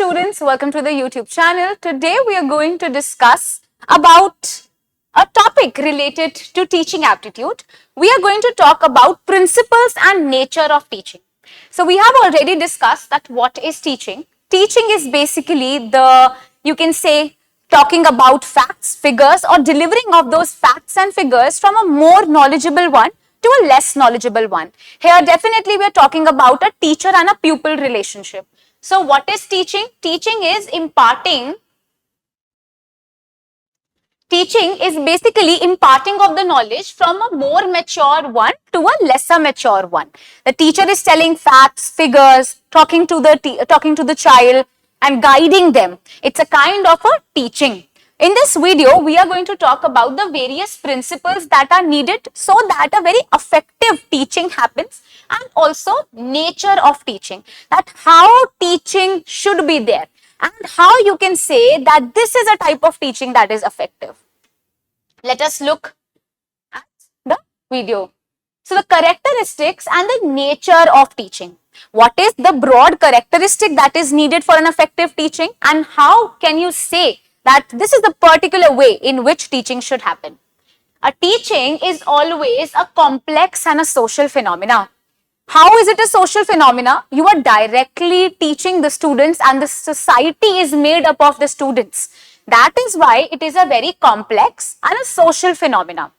students, welcome to the YouTube channel. Today we are going to discuss about a topic related to teaching aptitude. We are going to talk about principles and nature of teaching. So we have already discussed that what is teaching. Teaching is basically you can say, talking about facts, figures, or delivering of those facts and figures from a more knowledgeable one to a less knowledgeable one. Here definitely we are talking about a teacher and a pupil relationship. So what is teaching? Teaching is basically imparting of the knowledge from a more mature one to a lesser mature one. The teacher is telling facts, figures, talking to the child and guiding them. It's a kind of a teaching. In this video, we are going to talk about the various principles that are needed so that a very effective teaching happens, and also nature of teaching, that how teaching should be there and how you can say that this is a type of teaching that is effective. Let us look at the video. So the characteristics and the nature of teaching. What is the broad characteristic that is needed for an effective teaching, and how can you say that this is the particular way in which teaching should happen? A teaching is always a complex and a social phenomena. How is it a social phenomena? You are directly teaching the students and the society is made up of the students. That is why it is a very complex and a social phenomena.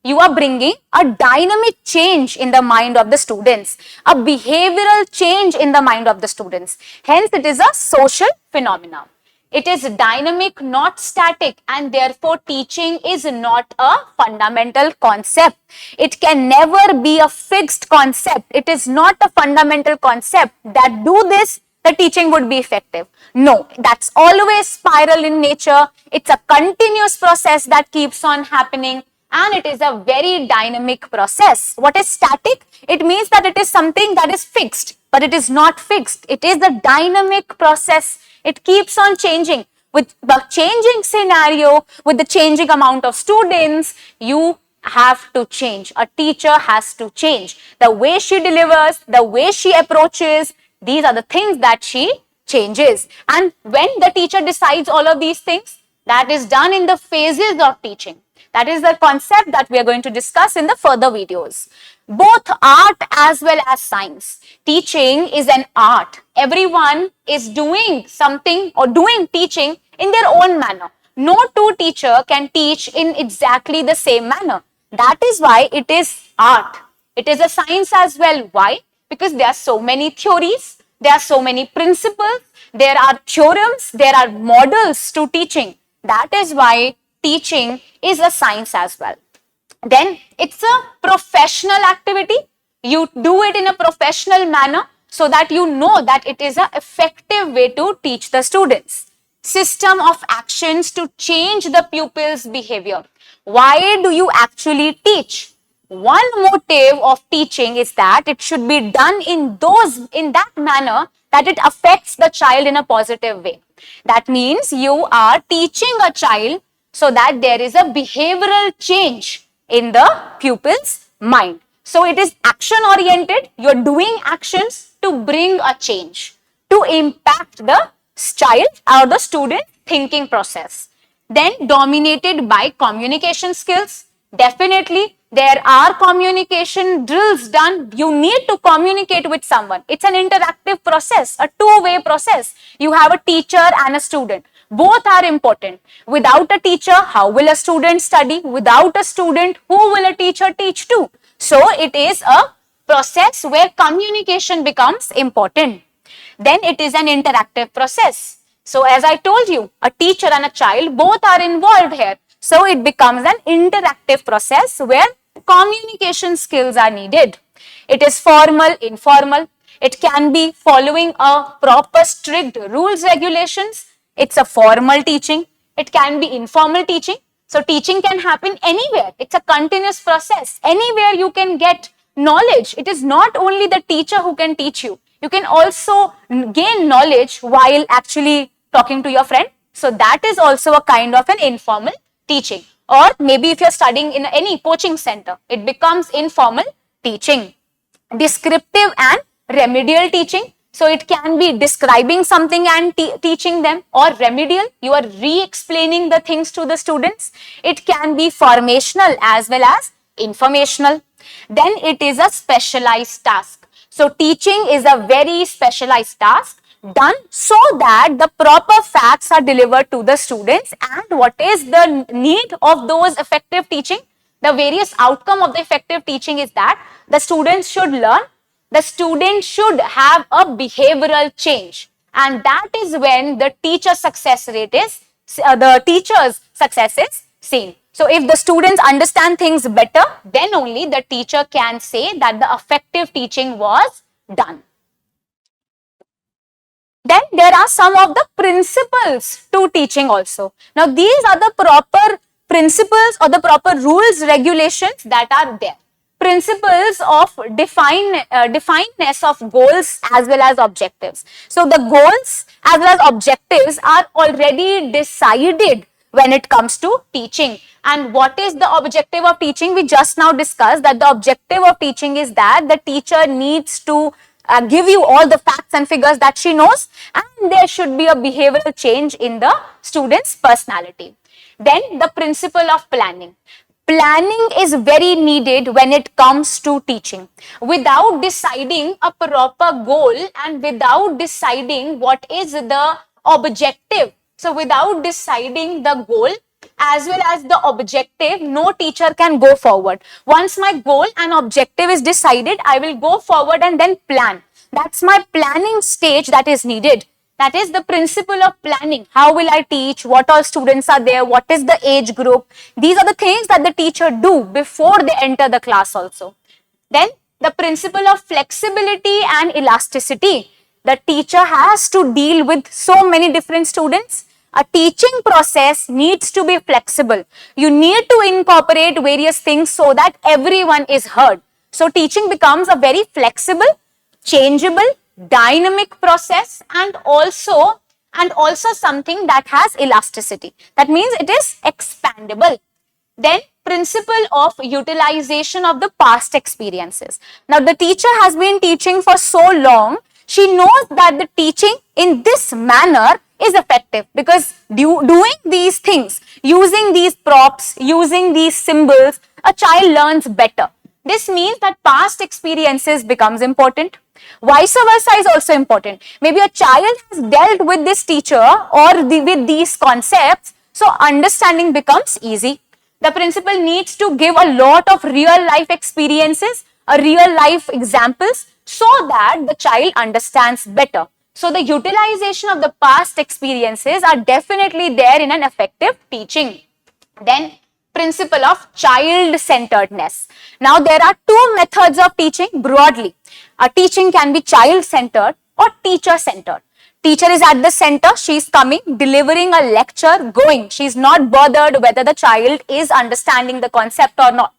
You are bringing a dynamic change in the mind of the students, a behavioral change in the mind of the students. Hence, it is a social phenomena. It is dynamic, not static, and therefore teaching is not a fundamental concept. It can never be a fixed concept. It is not a fundamental concept that do this, the teaching would be effective. No, that's always spiral in nature. It's a continuous process that keeps on happening, and it is a very dynamic process. What is static? It means that it is something that is fixed, but it is not fixed. It is a dynamic process. It keeps on changing. With the changing scenario, with the changing amount of students, you have to change. A teacher has to change. The way she delivers, the way she approaches, these are the things that she changes. And when the teacher decides all of these things, that is done in the phases of teaching. That is the concept that we are going to discuss in the further videos. Both art as well as science. Teaching is an art. Everyone is doing something or doing teaching in their own manner. No two teacher can teach in exactly the same manner. That is why it is art. It is a science as well. Why? Because there are so many theories, there are so many principles, there are theorems, there are models to teaching. That is why teaching is a science as well. Then it's a professional activity. You do it in a professional manner so that you know that it is an effective way to teach the students. System of actions to change the pupil's behavior. Why do you actually teach? One motive of teaching is that it should be done in that manner that it affects the child in a positive way. That means you are teaching a child so that there is a behavioral change in the pupil's mind. So it is action oriented. You are doing actions to bring a change, to impact the child or the student thinking process. Then dominated by communication skills. Definitely there are communication drills done. You need to communicate with someone. It's an interactive process, a two-way process. You have a teacher and a student. Both are important. Without a teacher, how will a student study? Without a student, who will a teacher teach to? So it is a process where communication becomes important. Then it is an interactive process. So as I told you, a teacher and a child both are involved here. So it becomes an interactive process where communication skills are needed. It is formal, informal. It can be following a proper strict rules, regulations. It's a formal teaching. It can be informal teaching. So teaching can happen anywhere. It's a continuous process. Anywhere you can get knowledge. It is not only the teacher who can teach you. You can also gain knowledge while actually talking to your friend. So that is also a kind of an informal teaching. Or maybe if you're studying in any coaching center, it becomes informal teaching. Descriptive and remedial teaching. So it can be describing something and teaching them, or remedial, you are re-explaining the things to the students. It can be formational as well as informational. Then it is a specialized task. So teaching is a very specialized task done so that the proper facts are delivered to the students. And what is the need of those effective teaching? The various outcome of the effective teaching is that the students should learn, the student should have a behavioral change, and that is when the teacher success rate is, the teacher's success is seen. So if the students understand things better, then only the teacher can say that the effective teaching was done. Then there are some of the principles to teaching also. Now these are the proper principles or the proper rules, regulations that are there. Principles of defineness of goals as well as objectives. So the goals as well as objectives are already decided when it comes to teaching. And what is the objective of teaching? We just now discussed that the objective of teaching is that the teacher needs to give you all the facts and figures that she knows, and there should be a behavioral change in the student's personality. Then the principle of planning. Planning is very needed when it comes to teaching. Without deciding a proper goal and without deciding what is the objective, so without deciding the goal as well as the objective, no teacher can go forward. Once my goal and objective is decided, I will go forward and then plan. That's my planning stage that is needed. That is the principle of planning. How will I teach? What all students are there? What is the age group? These are the things that the teacher do before they enter the class also. Then the principle of flexibility and elasticity. The teacher has to deal with so many different students. A teaching process needs to be flexible. You need to incorporate various things so that everyone is heard. So teaching becomes a very flexible, changeable, dynamic process, and also something that has elasticity. That means it is expandable. Then principle of utilization of the past experiences. Now the teacher has been teaching for so long, she knows that the teaching in this manner is effective, because doing these things, using these props, using these symbols, a child learns better. This means that past experiences becomes important. Vice versa is also important. Maybe a child has dealt with this teacher or with these concepts, so understanding becomes easy. The principal needs to give a lot of real life experiences, real life examples, so that the child understands better. So the utilization of the past experiences are definitely there in an effective teaching. Then principle of child-centeredness. Now there are two methods of teaching broadly. A teaching can be child-centered or teacher-centered. Teacher is at the center, she is coming, delivering a lecture, going. She is not bothered whether the child is understanding the concept or not.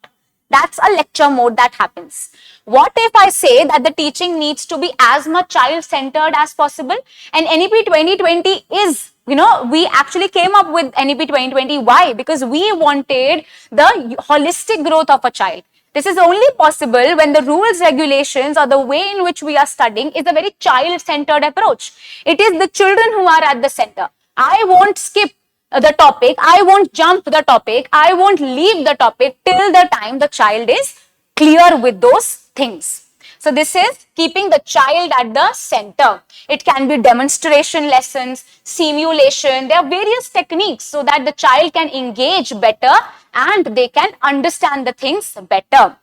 That's a lecture mode that happens. What if I say that the teaching needs to be as much child-centered as possible? And NEP 2020 is, we actually came up with NEP 2020. Why? Because we wanted the holistic growth of a child. This is only possible when the rules, regulations, or the way in which we are studying is a very child-centered approach. It is the children who are at the center. I won't skip the topic, I won't jump the topic, I won't leave the topic till the time the child is clear with those things. So this is keeping the child at the center. It can be demonstration lessons, simulation. There are various techniques so that the child can engage better and they can understand the things better.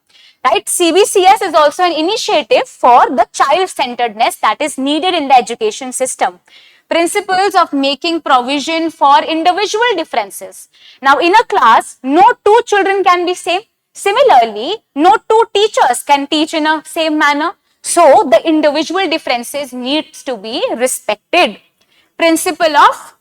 Right? CBCS is also an initiative for the child-centeredness that is needed in the education system. Principles of making provision for individual differences. Now in a class, no two children can be same. Similarly, no two teachers can teach in a same manner. So the individual differences needs to be respected. Principle of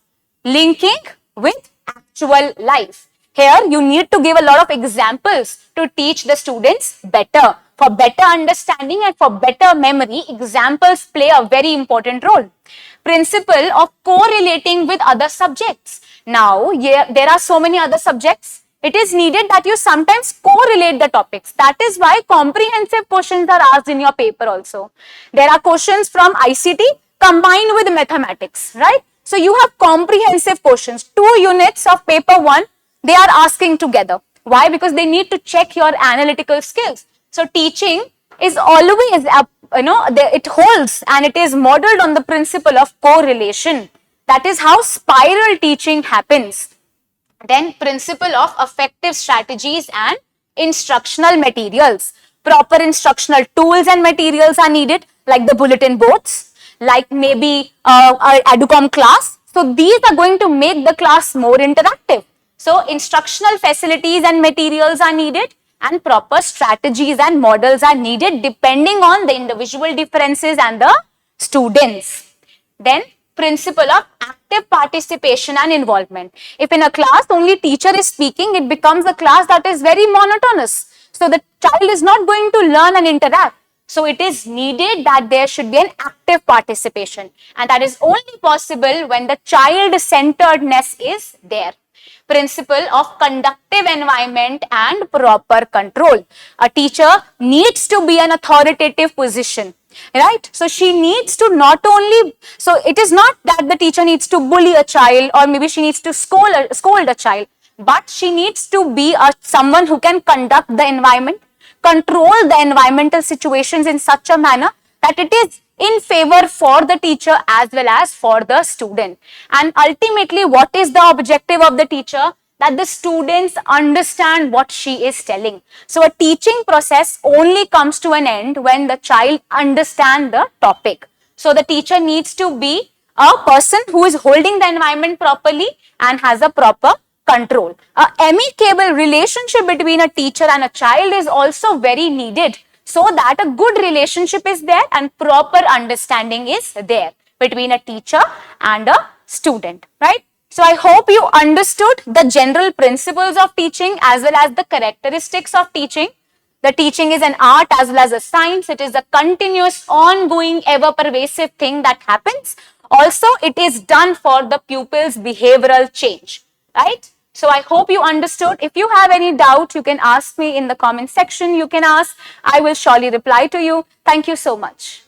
linking with actual life. Here you need to give a lot of examples to teach the students better. For better understanding and for better memory, examples play a very important role. Principle of correlating with other subjects. Now, there are so many other subjects. It is needed that you sometimes correlate the topics. That is why comprehensive questions are asked in your paper also. There are questions from ICT combined with mathematics, right? So you have comprehensive questions. 2 units of paper 1, they are asking together. Why? Because they need to check your analytical skills. So teaching is always, it holds and it is modeled on the principle of correlation. That is how spiral teaching happens. Then principle of effective strategies and instructional materials. Proper instructional tools and materials are needed, like the bulletin boards, like maybe our EduCom class. So these are going to make the class more interactive. So instructional facilities and materials are needed, and proper strategies and models are needed depending on the individual differences and the students. Then principle of active participation and involvement. If in a class only teacher is speaking, it becomes a class that is very monotonous. So the child is not going to learn and interact. So it is needed that there should be an active participation, and that is only possible when the child-centeredness is there. Principle of conductive environment and proper control. A teacher needs to be an authoritative position, right? So she needs to not only, so it is not that the teacher needs to bully a child or maybe she needs to scold a child, but she needs to be someone who can conduct the environment, control the environmental situations in such a manner that it is in favor for the teacher as well as for the student. And ultimately, what is the objective of the teacher? That the students understand what she is telling. So a teaching process only comes to an end when the child understands the topic. So the teacher needs to be a person who is holding the environment properly and has a proper control. A amicable relationship between a teacher and a child is also very needed, so that a good relationship is there and proper understanding is there between a teacher and a student, right? So I hope you understood the general principles of teaching as well as the characteristics of teaching. The teaching is an art as well as a science. It is a continuous, ongoing, ever-pervasive thing that happens. Also, it is done for the pupil's behavioral change, right? So I hope you understood. If you have any doubt, you can ask me in the comment section. You can ask. I will surely reply to you. Thank you so much.